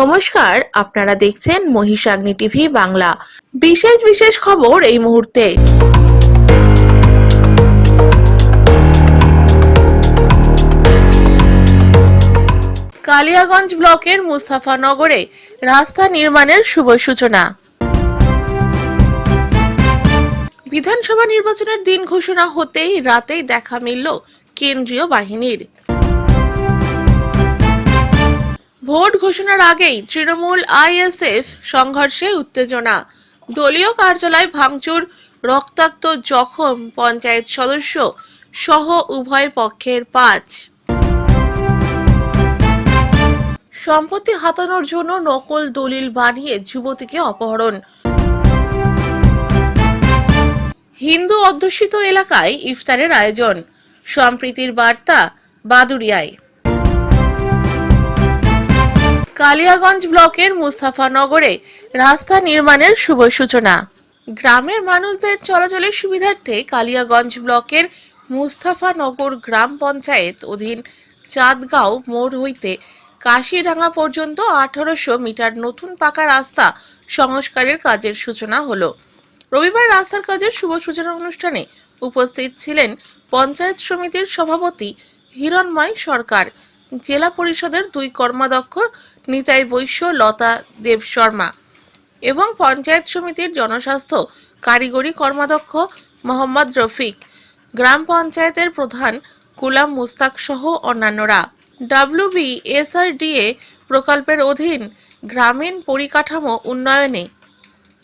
নমস্কার, আপনারা দেখছেন মহিষাগ্নি টিভি বাংলা। বিশেষ খবর এই মুহূর্তে। কালিয়াগঞ্জ ব্লকের মুস্তাফানগরে রাস্তা নির্মাণের শুভ সূচনা। বিধানসভা নির্বাচনের দিন ঘোষণা হতেই রাতেই দেখা মিলল কেন্দ্রীয় বাহিনীর। ভোট ঘোষণার আগেই তৃণমূল আইএসএফ সংঘর্ষে উত্তেজনা, দলীয় কার্যালয় ভাঙচুর, রক্তাক্ত জখম পঞ্চায়েত সদস্য সহ উভয় পক্ষের 5। সম্পত্তি হাতানোর জন্য নকল দলিল বানিয়ে যুবতীকে অপহরণ। হিন্দু অধ্যুষিত এলাকায় ইফতারের আয়োজন, সম্প্রীতির বার্তা বাদুড়িয়ায়। কালিয়াগঞ্জ ব্লকের মুস্তাফানগরে রাস্তা নির্মাণের শুভ সূচনা। গ্রামের মানুষদের চলাচলের সুবিধার্থে কালিয়াগঞ্জ ব্লকের মুস্তাফানগর গ্রাম পঞ্চায়েত অধীন চাঁদগাঁও মোড় হইতে কাশিডাঙ্গা পর্যন্ত 1800 মিটার নতুন পাকা রাস্তা সংস্কারের কাজের সূচনা হলো। রবিবার রাস্তার কাজের শুভ সূচনা অনুষ্ঠানে উপস্থিত ছিলেন পঞ্চায়েত সমিতির সভাপতি হিরণময় সরকার, জেলা পরিষদের 2 কর্মাধ্যক্ষ নিতাই বৈশ্য, লতা দেব শর্মা এবং পঞ্চায়েত সমিতির জনস্বাস্থ্য কারিগরি কর্মাধ্যক্ষ মোহাম্মদ রফিক, গ্রাম পঞ্চায়েতের প্রধান গোলাম মুস্তাক সহ অন্যান্যরা। WBSRDA প্রকল্পের অধীন গ্রামীণ পরিকাঠামো উন্নয়নে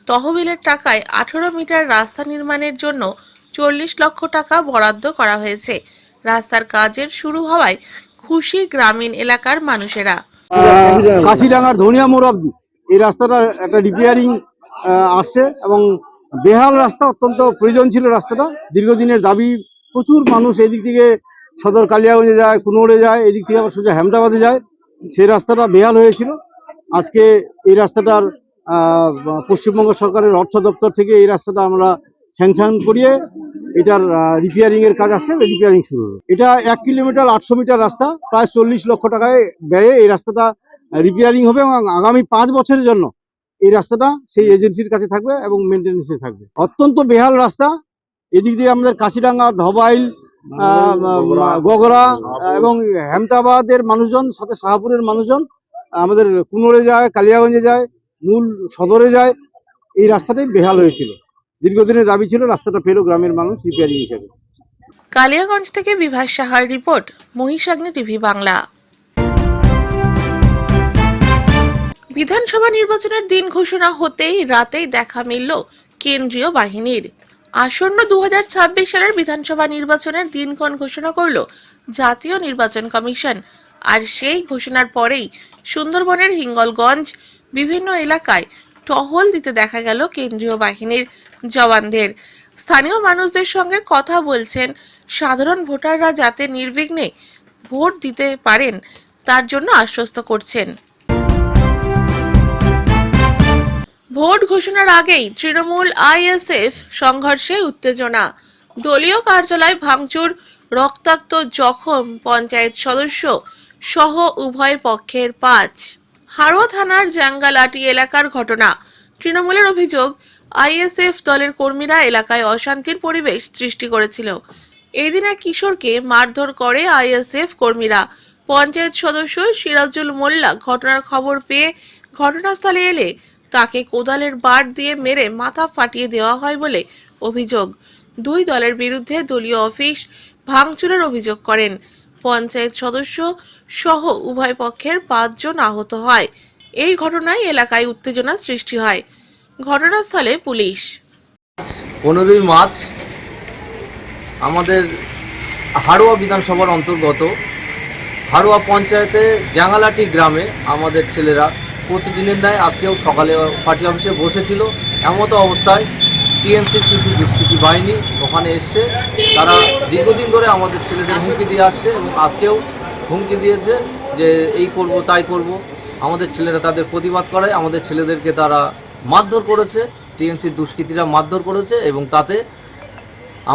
তহবিলের টাকায় 18 মিটার রাস্তা নির্মাণের জন্য 40 লক্ষ টাকা বরাদ্দ করা হয়েছে। রাস্তার কাজের শুরু হওয়ায় খুশি গ্রামীণ এলাকার মানুষেরা। কাশিডাঙ্গার ধনিয়া মোড় অব্দি এই রাস্তাটা একটা রিপেয়ারিং আসছে এবং বেহাল রাস্তা, অত্যন্ত প্রয়োজন ছিল রাস্তাটা। দীর্ঘদিনের দাবি, প্রচুর মানুষ এদিক থেকে সদর কালিয়াগঞ্জে যায়, কুনোড়ে যায়, এদিক থেকে আবার সোজা হেমদাবাদে যায়। সেই রাস্তাটা বেহাল হয়েছিল। আজকে এই রাস্তাটার পশ্চিমবঙ্গ সরকারের অর্থ দপ্তর থেকে এই রাস্তাটা আমরা স্যাংশন করিয়ে এটার রিপেয়ারিং এর কাজ আসছে, রিপেয়ারিং শুরু হলো। এটা 1 কিলোমিটার 800 মিটার রাস্তা, প্রায় 40 লক্ষ টাকায় ব্যয়ে এই রাস্তাটা রিপেয়ারিং হবে এবং আগামী 5 বছরের জন্য এই রাস্তাটা সেই এজেন্সির কাছে থাকবে এবং মেনটেন্যান্সে থাকবে। অত্যন্ত বেহাল রাস্তা। এদিক দিয়ে আমাদের কাশিডাঙ্গা, ধবাইল, গগরা এবং হেমতাবাদের মানুষজন, সাথে শাহপুরের মানুষজন আমাদের কুনোড়ে যায়, কালিয়াগঞ্জে যায়, মূল সদরে যায়। এই রাস্তাটাই বেহাল হয়েছিল, দীর্ঘদিনের দাবি ছিল, রাস্তাটা পেল গ্রামের মানুষ রিপেয়ারিং হিসেবে। কালিয়াগঞ্জ থেকে বিভাস সাহার রিপোর্ট, মহিষাগ্নি টিভি বাংলা। বিধানসভা নির্বাচনের দিন ঘোষণা হতেই রাতেই দেখা মিলল কেন্দ্রীয় বাহিনীর। আসন্ন 2026 সালের বিধানসভা নির্বাচনের দিনক্ষণ ঘোষণা করল জাতীয় নির্বাচন কমিশন। আর সেই ঘোষণার পরেই সুন্দরবনের হিঙ্গলগঞ্জ বিভিন্ন এলাকায় টহল দিতে দেখা গেল কেন্দ্রীয় বাহিনীর জওয়ানদের। স্থানীয় মানুষদের সঙ্গে কথা বলছেন, সাধারণ ভোটাররা যাতে নির্বিঘ্নে ভোট দিতে পারেন তার জন্য আশ্বস্ত করছেন। ভোট ঘোষণার আগেই তৃণমূল আইএসএফ সংঘর্ষে উত্তেজনা, দলীয় কার্যালয় ভাঙচুর, রক্তাক্ত জখম পঞ্চায়েত সদস্য সহ উভয় পক্ষের 5। হাড়োয়া থানার জাঙ্গালাটি এলাকার ঘটনা। তৃণমূলের অভিযোগ, আইএসএফ দলের কর্মীরা এলাকায় অশান্তির পরিবেশ সৃষ্টি করেছিল। এই দিন এক কিশোরকে মারধর করে আইএসএফ কর্মীরা। পঞ্চায়েত সদস্য সিরাজুল মোল্লা ঘটনার খবর পেয়ে ঘটনাস্থলে এলে তাকে কোদালের বাট দিয়ে মেরে মাথা ফাটিয়ে দেওয়া হয় বলে অভিযোগ। 2 দলের বিরুদ্ধে দলীয় অফিস ভাঙচুরের অভিযোগ করেন। পঞ্চায়েত সদস্য সহ উভয় পক্ষের 5 জন আহত হয়। এই ঘটনায় এলাকায় উত্তেজনা সৃষ্টি হয়। ঘটনাস্থলে পুলিশ। 15ই মার্চ আমাদের হাড়োয়া বিধানসভার অন্তর্গত হাড়োয়া পঞ্চায়েতে জাঙ্গালাটি গ্রামে আমাদের ছেলেরা প্রতিদিনের ন্যায় আজকেও সকালে পার্টি অফিসে বসেছিল। এমতো অবস্থায় টিএমসির কিছু দুষ্কৃতী বাহিনী ওখানে এসছে। তারা দীর্ঘদিন ধরে আমাদের ছেলেদের হুমকি দিয়ে আসছে এবং আজকেও হুমকি দিয়েছে যে এই করব তাই করব। আমাদের ছেলেরা তাদের প্রতিবাদ করে, আমাদের ছেলেদেরকে তারা মারধর করেছে, টিএমসির দুষ্কৃতীরা মারধর করেছে এবং তাতে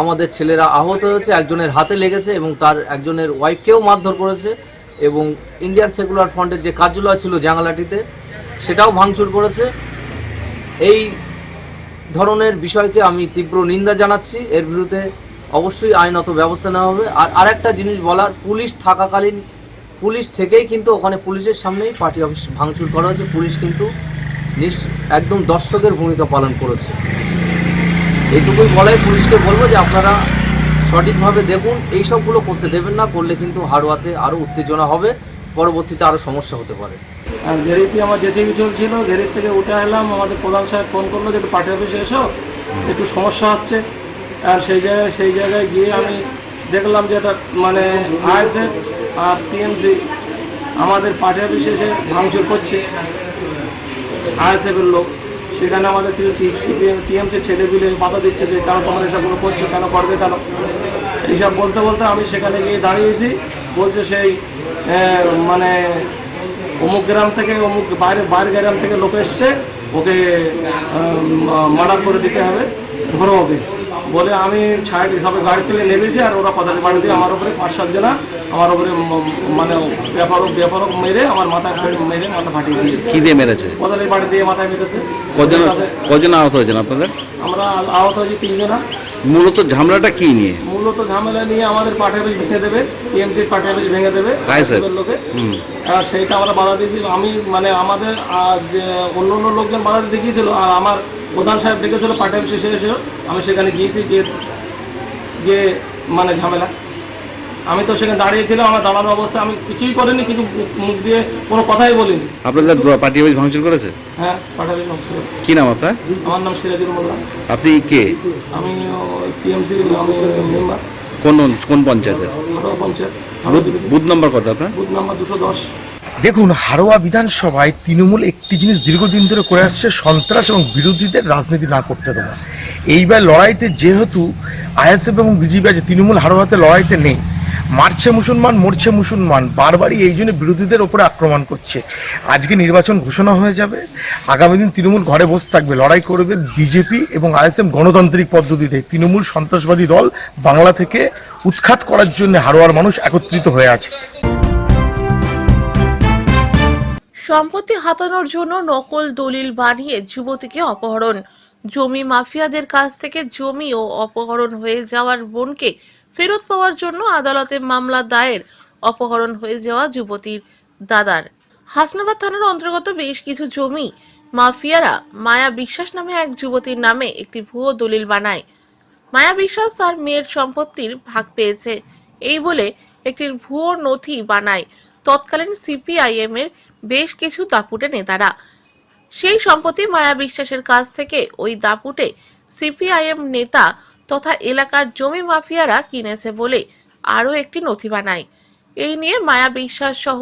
আমাদের ছেলেরা আহত হয়েছে, একজনের হাতে লেগেছে এবং তার একজনের ওয়াইফকেও মারধর করেছে। এবং ইন্ডিয়ান সেকুলার ফ্রন্টের যে কার্যালয় ছিল জাঙ্গালাটিতে সেটাও ভাঙচুর করেছে। এই ধরনের বিষয়কে আমি তীব্র নিন্দা জানাচ্ছি। এর বিরুদ্ধে অবশ্যই আইনত ব্যবস্থা নেওয়া হবে। আর আরেকটা জিনিস বলার, পুলিশ থাকাকালীন পুলিশ থেকেই কিন্তু ওখানে পুলিশের সামনেই পার্টি অফিস ভাঙচুর করা হয়েছে। পুলিশ কিন্তু একদম দর্শকের ভূমিকা পালন করেছে। এইটুকুই বলে পুলিশকে বলবো যে আপনারা সঠিকভাবে দেখুন, এই সবগুলো করতে দেবেন না, করলে কিন্তু হাড়োয়াতে আরও উত্তেজনা হবে, পরবর্তীতে আরও সমস্যা হতে পারে। আর গেরিতে আমার জেসিবি চলছিল, গেরির থেকে উঠে এলাম, আমাদের প্রধান সাহেব ফোন করলো যে একটু পার্টি অফিসে এসো, একটু সমস্যা হচ্ছে। আর সেই জায়গায় গিয়ে আমি দেখলাম যে এটা মানে আইএসএফ আর টিএমসি আমাদের পার্টি অফিসে এসে ভাঙচুর করছে, আইএসএফের লোক। সেখানে আমাদের টিএমসির ছেলেপিলে বাধা দিচ্ছে যে কেন তোমরা এসবগুলো করছো, কেন করবে কেন, এইসব বলতে বলতে আমি সেখানে গিয়ে দাঁড়িয়েছি। বলছে সেই মানে অমুক গ্রাম থেকে অমুক বাইরের গ্রাম থেকে লোক এসছে, ওকে মার্ডার করে দিতে হবে, ধরো ওকে বলে আমি সবাই গাড়ি থেকে নেমেছি। আর ওরা কোদালি বাড়ি দিয়ে আমার উপরে 5-7 জনা আমার উপরে মানে ব্যাপারক মেরে আমার মাথা ফাটিয়ে দিয়েছে। কি দিয়ে মেরেছে? কোদালি বাড়ি দিয়ে মাথায় মেরেছে। কজন আহত হয়েছেন আপনাদের? আমরা আহত হয়েছি 3 জনা। মূলত ঝামেলাটা কি নিয়ে? মূলত ঝামেলা নিয়ে আমাদের পার্টি অফিস ভেঙে দেবে, টিএমসির পার্টি অফিস ভেঙে দেবে লোকে। আর সেইটা আমরা বাধা দিয়ে আমি মানে আমাদের অন্য লোকজন বাধা দিয়ে গিয়েছিল। আর আমার প্রধান সাহেব ডেকেছিল পার্টি অফিসে এসেছিল, আমি সেখানে গিয়েছি, গিয়ে মানে ঝামেলা। আমি তো সেখানে দাঁড়িয়েছিলাম, আমার দাঁড়ানোর অবস্থা, আমি কিছুই করিনি, কিছু মুখ দিয়ে কোনো কথাই বলিনি। আপনাদের পার্টি অফিস ভাঙচুর করেছে? হ্যাঁ, পার্টি অফিস ভাঙচুর। কি নাম আপনার? আমার নাম সিরাজুল মোল্লা। আপনি কে? আমি টিএমসি মেম্বার। কোন পঞ্চায়েতের? পঞ্চায়েত। বুথ নাম্বার কত আপনার? Booth number 210। দেখুন, হাড়োয়া বিধানসভায় তৃণমূল একটি জিনিস দীর্ঘদিন ধরে করে আসছে, সন্ত্রাস এবং বিরোধীদের রাজনীতি না করতে দেওয়া। এইবার লড়াইতে যেহেতু আইএসএফ এবং বিজেপি আছে, তৃণমূল হাড়োয়াতে লড়াইতে নেই। মারছে মুসলমান, মরছে মুসলমান, বারবারই এই জন্য বিরোধীদের ওপরে আক্রমণ করছে। আজকে নির্বাচন ঘোষণা হয়ে যাবে, আগামী দিন তৃণমূল ঘরে বসে থাকবে, লড়াই করবে বিজেপি এবং আইএসএফ গণতান্ত্রিক পদ্ধতিতে। তৃণমূল সন্ত্রাসবাদী দল, বাংলা থেকে উৎখাত করার জন্য হাড়োয়ার মানুষ একত্রিত হয়ে আছে। সম্পত্তি হাতানোর জন্য নকল দলিল বানিয়ে যুবতীকে অপহরণ। জমি মাফিয়াদের কাছ থেকে জমি ও অপহরণ হয়ে যাওয়ার বোনকে ফেরত পাওয়ার জন্য আদালতে মামলা দায়ের। অপহরণ হয়ে যাওয়া যুবতীর দাদার। হাসনাবাদ থানার অন্তর্গত বেশ কিছু জমি মাফিয়ারা মায়া বিশ্বাস নামে এক যুবতীর নামে একটি ভুয়ো দলিল বানায়। মায়া বিশ্বাস তার মেয়ের সম্পত্তির ভাগ পেয়েছে এই বলে একটি ভুয়ো নথি বানায় তৎকালীন সিপিআইএম এর বেশ কিছু দাপুটে নেতারা। সেই সম্পত্তি মায়া বিশ্বাসের কাছ থেকে ওই দাপুটে সিপিআইএম নেতা তথা এলাকার জমি মাফিয়ারা কিনেছে বলে আরও একটি নথি বানায়। এই নিয়ে মায়া বিশ্বাস সহ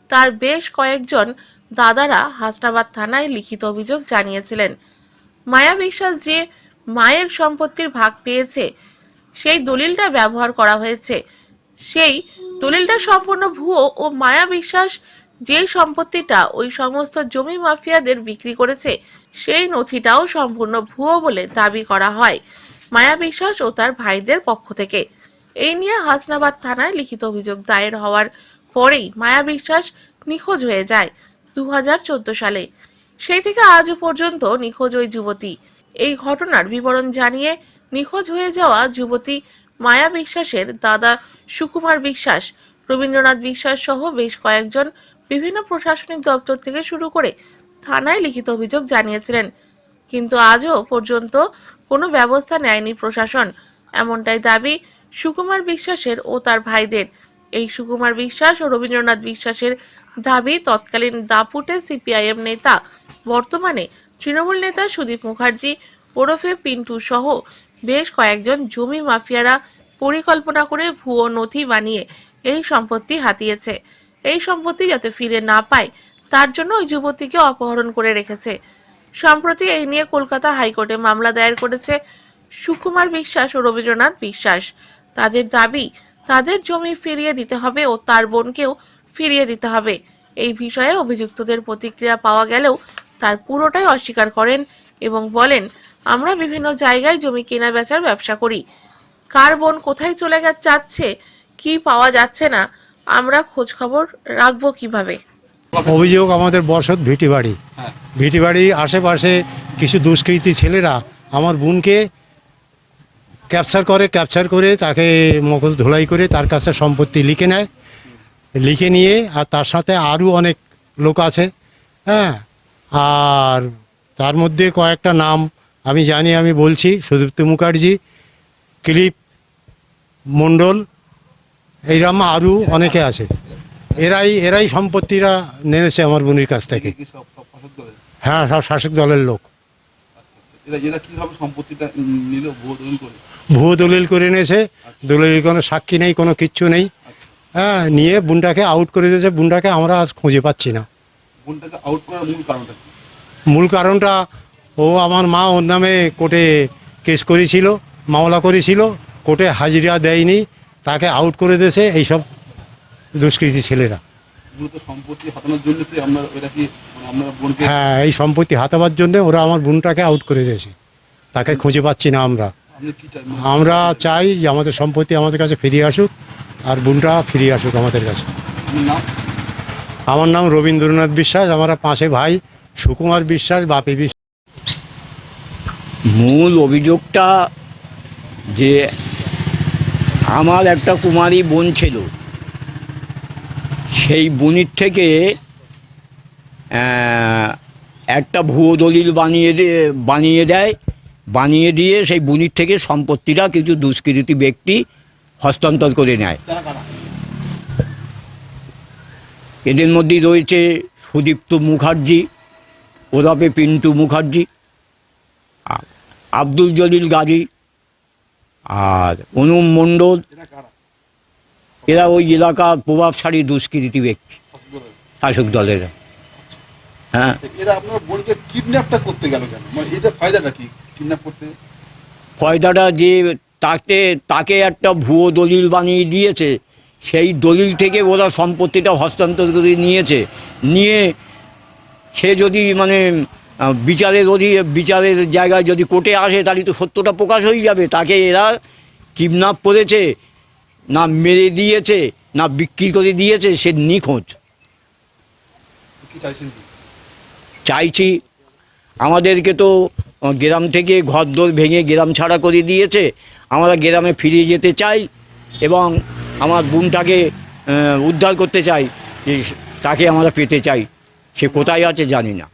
তার বেশ কয়েকজন দাদারা হাসনাবাদ থানায় লিখিত অভিযোগ জানিয়েছিলেন। মায়া বিশ্বাস যে মায়ের সম্পত্তির ভাগ পেয়েছে সেই দলিলটা ব্যবহার করা হয়েছে, সেই দলিলটা সম্পূর্ণ ভুয়ো ও মায়া বিশ্বাস যে সম্পত্তিটা ওই সমস্ত জমি মাফিয়াদের বিক্রি করেছে সেই নথিটাও সম্পূর্ণ ভুয়ো বলে দাবি করা হয় মায়া বিশ্বাস ও তার ভাইদের পক্ষ থেকে। এই নিয়ে হাসনাবাদ থানায় লিখিত অভিযোগ দায়ের হওয়ার পরেই মায়া বিশ্বাস নিখোঁজ হয়ে যায় 2014 সালে। সেই থেকে আজও পর্যন্ত নিখোঁজ ওই যুবতী। এই ঘটনার বিবরণ জানিয়ে নিখোঁজ হয়ে যাওয়া যুবতী মায়া বিশ্বাসের দাদা সুকুমার বিশ্বাস, রবীন্দ্রনাথ বিশ্বাস সহ বেশ কয়েকজন বিভিন্ন প্রশাসনিক দপ্তর থেকে শুরু করে থানায় লিখিত অভিযোগ জানিয়েছিলেন, কিন্তু আজও পর্যন্ত কোনো ব্যবস্থা নেয়নি প্রশাসন। এমনটাই দাবি সুকুমার বিশ্বাসের ও তার ভাইদের। এই সুকুমার বিশ্বাস ও রবীন্দ্রনাথ বিশ্বাসের দাবি তৎকালীন দাপুটে সিপিআইএম নেতা বর্তমানে তৃণমূল নেতা সুদীপ মুখার্জি ওরফে পিন্টু সহ বেশ কয়েকজন জমি মাফিয়ারা পরিকল্পনা করে ভুয়ো নথি বানিয়ে এই সম্পত্তি হাতিয়েছে। এই সম্পত্তি যাতে ফিরে না পায় তার জন্য ওই যুবতীকে অপহরণ করে রেখেছে। সম্প্রতি এই নিয়ে কলকাতা হাইকোর্টে মামলা দায়ের করেছে সুকুমার বিশ্বাস ও রবীন্দ্রনাথ বিশ্বাস। তাদের দাবি তাদের জমি ফিরিয়ে দিতে হবে ও তার বোনকেও ফিরিয়ে দিতে হবে। এই বিষয়ে অভিযুক্তদের প্রতিক্রিয়া পাওয়া গেলেও তার পুরোটাই অস্বীকার করেন এবং বলেন, আমরা বিভিন্ন জায়গায় জমি কেনা বেচার ব্যবসা করি, কার বোন কোথায় চলে যাচ্ছে কি পাওয়া যাচ্ছে না আমরা খোঁজ খবর রাখবো কিভাবে। অভিযোগ আমাদের বসত ভিটিবাড়ি। ভিটিবাড়ির আশেপাশে কিছু দুষ্কৃতী ছেলেরা আমার বোনকে ক্যাপচার করে তাকে মগজ ধোলাই করে তার কাছে সম্পত্তি লিখে নেয়, লিখে নিয়ে আর তার সাথে আরও অনেক লোক আছে। হ্যাঁ, আর তার মধ্যে কয়েকটা নাম আমি জানি, আমি বলছি: সুদীপ্ত মুখার্জি, কিলিপ মণ্ডল, এইরকম আরও অনেকে আছে। এরাই সম্পত্তিরা নিয়েছে আমার বোনের কাছ থেকে। হ্যাঁ, সব শাসক দলের লোক। ভুয়ো দলিল করে নিয়েছে, দলিলের কোনো সাক্ষী নেই, কোনো কিচ্ছু নেই। হ্যাঁ, নিয়ে বোনটাকে আউট করে দিয়েছে। বোনটাকে আমরা আজ খুঁজে পাচ্ছি না। মূল কারণটা ও আমার মা ওর নামে কোর্টে কেস করেছিল, মামলা করেছিল, কোর্টে হাজিরা দেয়নি, তাকে আউট করে দিয়েছে এইসব দুষ্কৃতী ছেলেরা। হ্যাঁ, এই সম্পত্তি হাতাবার জন্য ওরা আমার বোনটাকে আউট করে দিয়েছে, তাকে খুঁজে পাচ্ছি না। আমরা চাই যে আমাদের সম্পত্তি আমাদের কাছে ফিরিয়ে আসুক, আর বোনটা ফিরিয়ে আসুক আমাদের কাছে। আমার নাম রবীন্দ্রনাথ বিশ্বাস, আমরা 5 ভাই: সুকুমার বিশ্বাস, বাপি বিশ্বাস। মূল অভিযোগটা যে আমার একটা কুমারী বোন ছিল, সেই বোনের থেকে একটা ভুয়ো দলিল বানিয়ে দিয়ে সেই বোনের থেকে সম্পত্তিটা কিছু দুষ্কৃতী ব্যক্তি হস্তান্তর করে নেয়। এদের মধ্যেই রয়েছে সুদীপ্ত মুখার্জি ওরফে পিন্টু মুখার্জি, আব্দুল জলিল গাজী আর অনুম মণ্ডল। এরা ওই এলাকার প্রভাবশালী দুষ্কৃতী ব্যক্তি, শাসক দলের। হ্যাঁ, এরা আপনার বোনকে কিডন্যাপটা করতে গেল কেন? মানে এটা ফায়দাটা কি কিডন্যাপ করতে? ফায়দাটা যে তাকে একটা ভুয়ো দলিল বানিয়ে দিয়েছে, সেই দলিল থেকে ওরা সম্পত্তিটা হস্তান্তর করে নিয়ে সে যদি মানে বিচারের জায়গায় যদি কোর্টে আসে, তাহলে তো সত্যটা প্রকাশ হয়ে যাবে। তাকে এরা কিডন্যাপ করেছে, না মেরে দিয়েছে, না বিক্রি করে দিয়েছে, সে নিখোঁজ। চাইছি আমাদেরকে তো গ্রাম থেকে ঘরদোর ভেঙে গ্রাম ছাড়া করে দিয়েছে, আমরা গ্রামে ফিরে যেতে চাই এবং আমার বোনটাকে উদ্ধার করতে চাই, যে তাকে আমরা পেতে চাই। সে কোথায় আছে জানি না।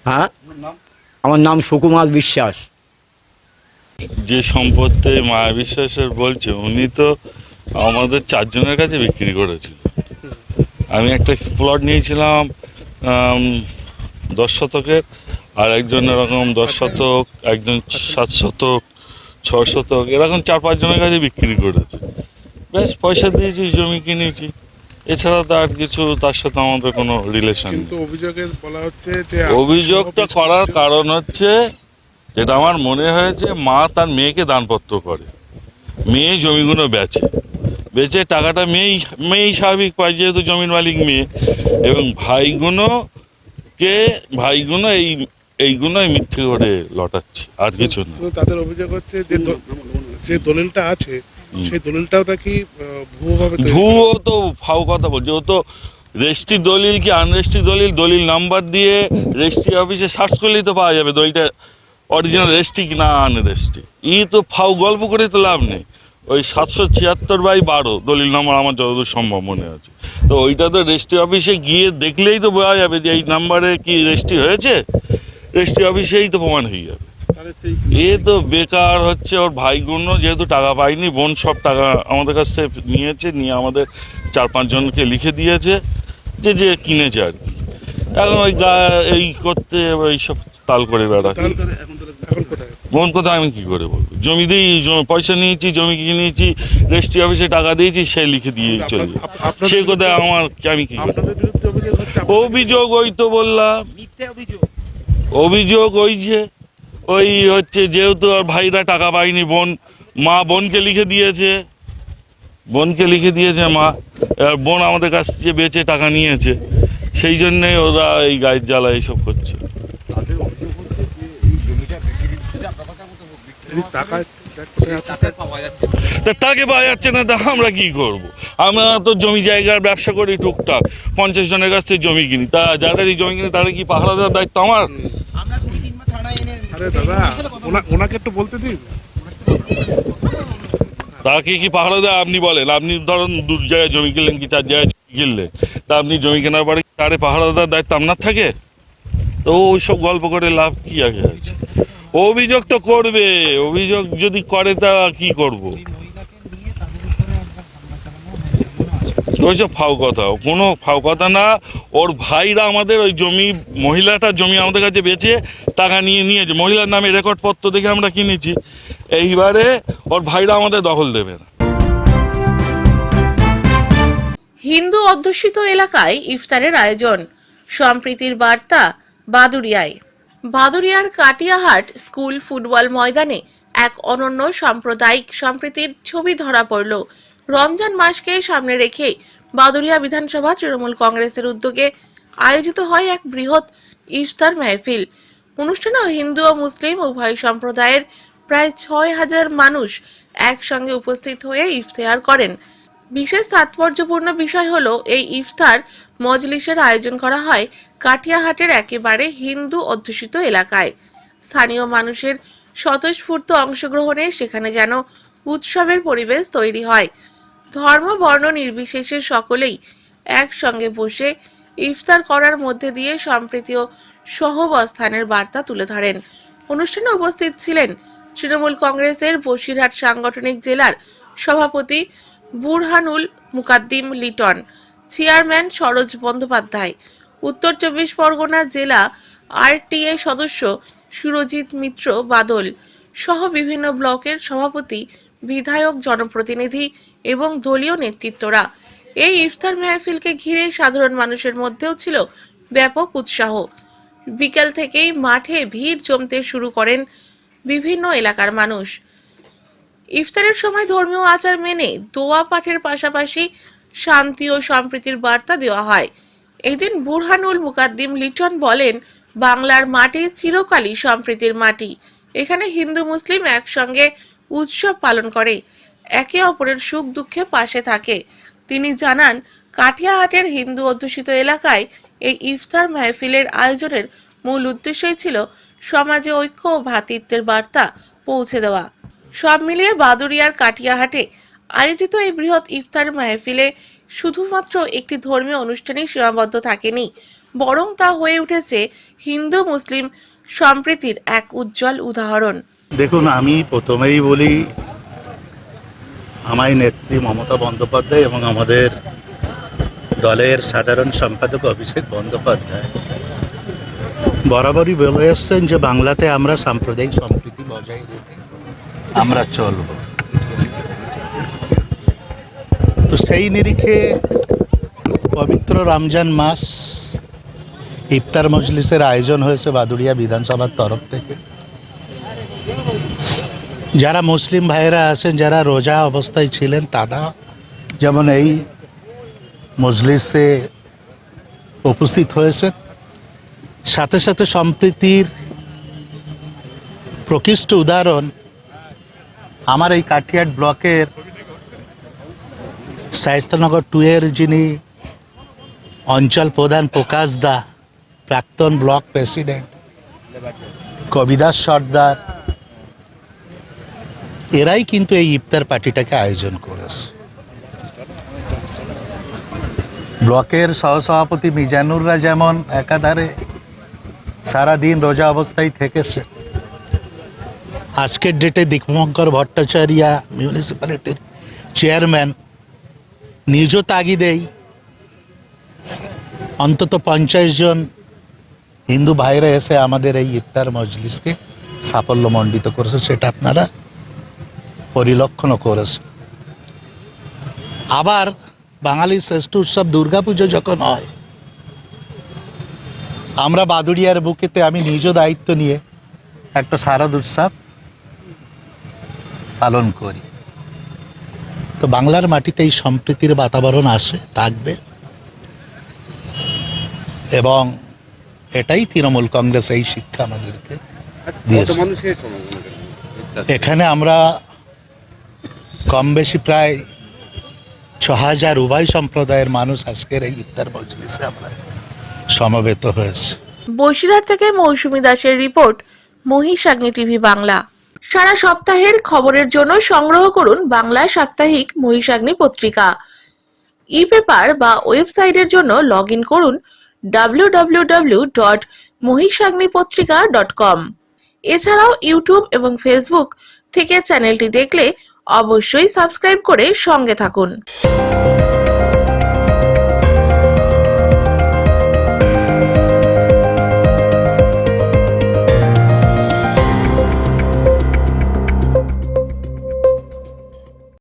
হ্যাঁ, আমার নাম সুকুমার বিশ্বাস। যে সম্পত্তি মায়া বিশ্বাসের বলছে, উনি তো আমাদের 4 জনের কাছে বিক্রি করেছিল। আমি একটা প্লট নিয়েছিলাম 10 শতকের, আর একজন এরকম 10 শতক, একজন 7 শতক, 6 শতক, এরকম 4-5 জনের কাছে বিক্রি করেছে। বেশ পয়সা দিয়েছি, জমি কিনেছি, এছাড়া তো আর কিছু তার সাথে আমাদের কোনো রিলেশন নেই। অভিযোগটা করার কারণ হচ্ছে, যেটা আমার মনে হয়েছে, মা তার মেয়েকে দানপত্র করে, মেয়ে জমিগুলো বেচে টাকাটা মেয়েই স্বাভাবিক পায়, যেহেতু জমির মালিক মেয়ে, এবং ভাইগুলো এইগুলোই মিথ্যে করে লটাচ্ছে, আর কিছু না। তাদের অভিযোগ হচ্ছে যে দলিলটা আছে, সেই দলিলটাও নাকি ভুয়ো। তো ফাও কথা বলছে, ও তো রেজিস্ট্রি দলিল কি আনরেজিস্ট্রি দলিল নাম্বার দিয়ে রেজিস্ট্রি অফিসে সার্চ করলেই তো পাওয়া যাবে দলিলটা অরিজিনাল রেজিস্ট্রি কি না আনরেজিস্ট্রি। তো ফাও গল্প করে তো লাভ নেই। ওই 776/12 দলিল নাম্বার আমার যতদূর সম্ভব মনে আছে, তো ওইটা তো রেজিস্ট্রি অফিসে গিয়ে দেখলেই তো বোঝা যাবে যে এই নাম্বারে কি রেজিস্ট্রি হয়েছে, রেজিস্ট্রি অফিসেই তো প্রমাণ হয়ে যাবে। তো বেকার হচ্ছে। ওর ভাইগুলো যেহেতু টাকা পায়নি, বোন সব টাকা আমাদের কাছ থেকে নিয়ে আমাদের 4-5 জনকে লিখে দিয়েছে যে কিনেছে আর কি। এখন ওই এই করতে এইসব তাল করে বেড়াচ্ছে। বোন কোথায় আমি কি করে বলবো? জমি দিই, পয়সা নিয়েছি, জমি কিনেছি, রেজিস্ট্রি অফিসে টাকা দিয়েছি, সে লিখে দিয়ে চলে যায়। সে কোথায় আমি কি করে? অভিযোগ ওই তো বললাম, অভিযোগ ওই যে ওই হচ্ছে, যেহেতু আর ভাইরা টাকা পায়নি, মা বোনকে লিখে দিয়েছে মা, এবার বোন আমাদের কাছ থেকে বেচে টাকা নিয়েছে, সেই জন্যই ওরা এই গায়ের জ্বালা এইসব করছে। তা তাকে পাওয়া যাচ্ছে না, তা আমরা কি করব? আমরা তো জমি জায়গার ব্যবসা করি টুকটাক, 50 জনের কাছ থেকে জমি কিনি, তা যাদের এই জমি কিনে তাদের কি পাহারা দেওয়ার দায়িত্ব আমার? আরে দাদা, ওনাকে একটু বলতে দিন। তাকে কি পাহারা দেয় আপনি বলেন? আপনি ধরুন 2 জায়গায় জমি কিনলেন কি 4 জায়গায় জমি কিনলেন, তা আপনি জমি কেনার পরে তারে পাহারা দেওয়ার দায়িত্ব আপনার থাকে? তো ওই সব গল্প করে লাভ কি আগে আছে? অভিযোগ তো করবে, অভিযোগ যদি করে তা কি করব? ওইসব ফাও কথা, কোনো ফাও কথা না। ওর ভাইরা আমাদের ওই জমি, মহিলাটার জমি আমাদের কাছে বেচে টাকা নিয়েছে, মহিলার নামে রেকর্ডপত্র দেখে আমরা কিনেছি। এইবারে ওর ভাইরা আমাদের দখল দেবে না। হিন্দু অধ্যুষিত এলাকায় ইফতারের আয়োজন, সম্প্রীতির বার্তা বাদুড়িয়ায়। বাদুড়িয়ার কাটিয়াহাট স্কুল ফুটবল ময়দানে এক অনন্য সাম্প্রদায়িক সম্প্রীতির ছবি ধরা পড়ল। রমজান মাসকে সামনে রেখে বাদুড়িয়া বিধানসভা তৃণমূল কংগ্রেসের উদ্যোগে আয়োজিত হয় এক বৃহৎ ইফতার মেহফিল। অনুষ্ঠানে হিন্দু ও মুসলিম উভয় সম্প্রদায়ের প্রায় 6000 মানুষ একসঙ্গে উপস্থিত হয়ে ইফতার করেন। বিশেষ তাৎপর্যপূর্ণ বিষয় হলো এই ইফতার মজলিসের আয়োজন করা হয় কাটিয়াহাটের একেবারে হিন্দু অধ্যুষিত এলাকায়। স্থানীয় মানুষের স্বতঃস্ফূর্ত অংশগ্রহণে সেখানে যেন উৎসবের পরিবেশ তৈরি হয়। ধর্ম বর্ণ নির্বিশেষে সকলেই একসঙ্গে বসে ইফতার করার মধ্যে দিয়ে সম্প্রীতি ও সহাবস্থানের বার্তা তুলে ধরেন। অনুষ্ঠানে উপস্থিত ছিলেন তৃণমূল কংগ্রেসের বসিরহাট সাংগঠনিক জেলার সভাপতি বুরহানুল মুকাদ্দিম লিটন, চেয়ারম্যান সরোজ বন্দ্যোপাধ্যায়, উত্তর 24 পরগনা জেলা আরটিএ সদস্য সুরজিৎ মিত্র বাদল সহ বিভিন্ন ব্লকের সভাপতি, বিধায়ক, জনপ্রতিনিধি এবং দলীয় নেতৃত্বরা। এই ইফতার মেহফিলকে ঘিরে সাধারণ মানুষের মধ্যেও ছিল ব্যাপক উৎসাহ। বিকেল থেকেই মাঠে ভিড় জমতে শুরু করেন বিভিন্ন এলাকার মানুষ। ইফতারের সময় ধর্মীয় আচার মেনে দোয়া পাঠের পাশাপাশি শান্তি ও সম্প্রীতির বার্তা দেওয়া হয়। এদিন বুরহানুল মুকাদ্দিম লিটন বলেন, বাংলার মাটি চিরকালই সম্প্রীতির মাটি। এখানে হিন্দু মুসলিম একসঙ্গে উৎসব পালন করে, একে অপরের সুখ দুঃখে পাশে থাকে। তিনি জানান, কাটিয়াহাটের হিন্দু অধ্যুষিত এলাকায় এই ইফতার মাহফিলের আয়োজনের মূল উদ্দেশ্যই ছিল সমাজে ঐক্য ও ভ্রাতৃত্বের বার্তা পৌঁছে দেওয়া। সব মিলিয়ে বাদুড়িয়ার কাটিয়াহাটে আয়োজিত এই বৃহৎ ইফতার মাহফিলে শুধুমাত্র একটি ধর্মীয় অনুষ্ঠানেই সীমাবদ্ধ থাকেনি, বরং তা হয়ে উঠেছে হিন্দু মুসলিম সম্প্রীতির এক উজ্জ্বল উদাহরণ। দেখুন, আমি প্রথমেই বলি, আমার নেত্রী মমতা বন্দ্যোপাধ্যায় এবং আমাদের দলের সাধারণ সম্পাদক অভিষেক বন্দ্যোপাধ্যায় বরাবরই বলে এসছেন যে বাংলাতে আমরা সাম্প্রদায়িক সম্প্রীতি বজায় রেখে আমরা চলব। তো সেই নিরিখে পবিত্র রমজান মাস ইফতার মজলিসের আয়োজন হয়েছে বাদুড়িয়া বিধানসভার তরফ থেকে। যারা মুসলিম ভাইয়েরা আছেন, যারা রোজা অবস্থায় ছিলেন, তারা যেমন এই মজলিসে উপস্থিত হয়েছেন। সাথে সাথে সম্প্রীতির প্রকৃষ্ট উদাহরণ আমার এই কাটিয়াহাট ব্লকের শায়েস্তানগর 2 এর যিনি অঞ্চল প্রধান প্রকাশ দা, প্রাক্তন ব্লক প্রেসিডেন্ট কবিদাস সর্দার, এরাই কিন্তু এই ইফতার পার্টিটাকে আয়োজন করেছে। ব্লকের সহসভাপতি মিজানুররা যেমন একাধারে সারাদিন রোজা অবস্থায় থেকেছে, আজকের ডেটে দীপঙ্কর ভট্টাচার্য মিউনিসিপ্যালিটির চেয়ারম্যান নিজ তাগিদেই অন্তত 50 জন হিন্দু ভাইরা এসে আমাদের এই ইফতার মজলিসকে সাফল্যমণ্ডিত করেছে, সেটা আপনারা পরিলক্ষণ করেছে। আবার বাঙালির শ্রেষ্ঠ উৎসব দুর্গাপুজো যখন হয়, আমরা বাদুড়িয়ার বুকেতে আমি নিজ দায়িত্ব নিয়ে একটা শারদ উৎসব পালন করি। তো বাংলার মাটিতে এই সম্প্রীতির বাতাবরণ আসে, থাকবে, এবং এটাই তৃণমূল কংগ্রেস এই শিক্ষা আমাদেরকে দিয়েছে। এখানে আমরা কম বেশি প্রায় ৬,০০০ উভয় সম্প্রদায়ের মানুষ আজকের এই ইফতার মজলিসে আমরা সমবেত হয়েছে। বসিরহাট থেকে মৌসুমী দাসের রিপোর্ট, মহিষাগ্নি টিভি বাংলা। সারা সপ্তাহের খবরের জন্য সংগ্রহ করুন বাংলা সাপ্তাহিক মহিষাগ্নি পত্রিকা। ই পেপার বা ওয়েবসাইটের জন্য লগ ইন করুন www.mohisagnipotrika.com। এছাড়াও ইউটিউব এবং ফেসবুক থেকে চ্যানেলটি দেখলে অবশ্যই সাবস্ক্রাইব করে সঙ্গে থাকুন।